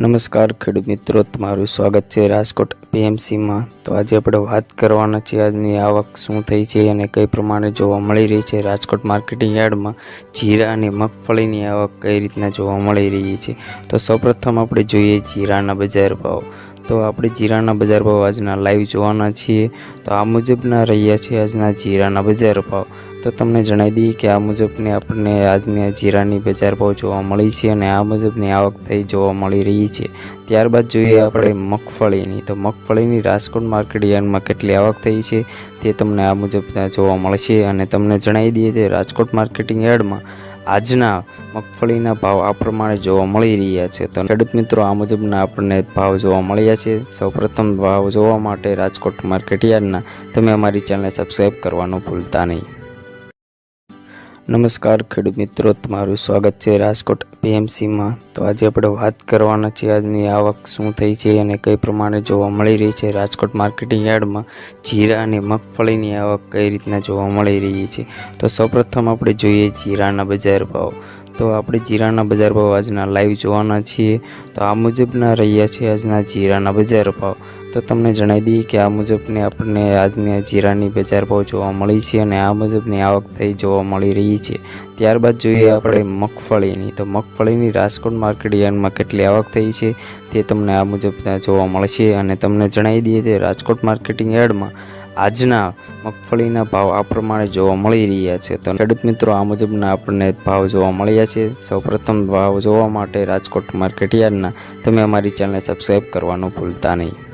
નમસ્કાર ખેડૂત મિત્રો, તમારું સ્વાગત છે રાજકોટ પીએમસીમાં। તો આજે આપણે વાત કરવાના છે આજની આવક શું થઈ છે અને કઈ પ્રમાણે જોવા મળી રહી છે। રાજકોટ માર્કેટિંગ યાર્ડમાં જીરા અને મગફળીની આવક કઈ રીતના જોવા મળી રહી છે। તો સૌપ્રથમ આપણે જોઈએ જીરાના બજાર ભાવ। તો આપણે જીરાના બજાર ભાવ આજના લાઈવ જોવાના છીએ। તો આ મુજબના રહ્યા છે આજના જીરાના બજાર ભાવ। તો તમને જણાવી દઈએ કે આ મુજબની આપણને આજની જીરાની બજાર ભાવ જોવા મળી છે અને આ મુજબની આવક થઈ જોવા મળી રહી છે। ત્યારબાદ જોઈએ આપણે મગફળીની। તો મગફળીની રાજકોટ માર્કેટ યાર્ડમાં કેટલી આવક થઈ છે તે તમને આ મુજબ જોવા મળશે અને તમને જણાવી દઈએ કે રાજકોટ માર્કેટિંગ યાર્ડમાં આજના મગફળીના ભાવ આ પ્રમાણે જોવા મળી રહ્યા છે। તો ખેડૂત મિત્રો, આ મુજબના આપણને ભાવ જોવા મળ્યા છે। સૌપ્રથમ ભાવ જોવા માટે રાજકોટ માર્કેટ યાર્ડના તમે અમારી ચેનલને સબસ્ક્રાઈબ કરવાનું ભૂલતા નહીં। નમસ્કાર ખેડૂત મિત્રો, તમારું સ્વાગત છે રાજકોટ પીએમસીમાં। તો આજે આપણે વાત કરવાના છે આજની આવક શું થઈ છે અને કઈ પ્રમાણે જોવા મળી રહી છે। રાજકોટ માર્કેટિંગ યાર્ડમાં જીરા અને મગફળીની આવક કઈ રીતના જોવા મળી રહી છે। તો સૌપ્રથમ આપણે જોઈએ જીરાના બજાર ભાવ। તો આપણે જીરાના બજાર ભાવ આજના લાઈવ જોવાના છીએ। તો આ મુજબના રહ્યા છે આજના જીરાના બજાર ભાવ। તો તમને જણાવી દઈએ કે આ મુજબની આપણને આજની જીરાની બજાર ભાવ જોવા મળી છે અને આ મુજબની આવક થઈ જોવા મળી રહી છે। ત્યારબાદ જોઈએ આપણે મગફળીની। તો મગફળીની રાજકોટ માર્કેટ યાર્ડમાં કેટલી આવક થઈ છે તે તમને આ મુજબ જોવા મળશે અને તમને જણાવી દઈએ કે રાજકોટ માર્કેટિંગ યાર્ડમાં આજના મગફળીના ભાવ આ પ્રમાણે જોવા મળી રહ્યા છે। તો ખેડૂત મિત્રો, આ મુજબના આપણને ભાવ જોવા મળ્યા છે। સૌપ્રથમ ભાવ જોવા માટે રાજકોટ માર્કેટ યાર્ડના તમે અમારી ચેનલને સબસ્ક્રાઈબ કરવાનું ભૂલતા નહીં।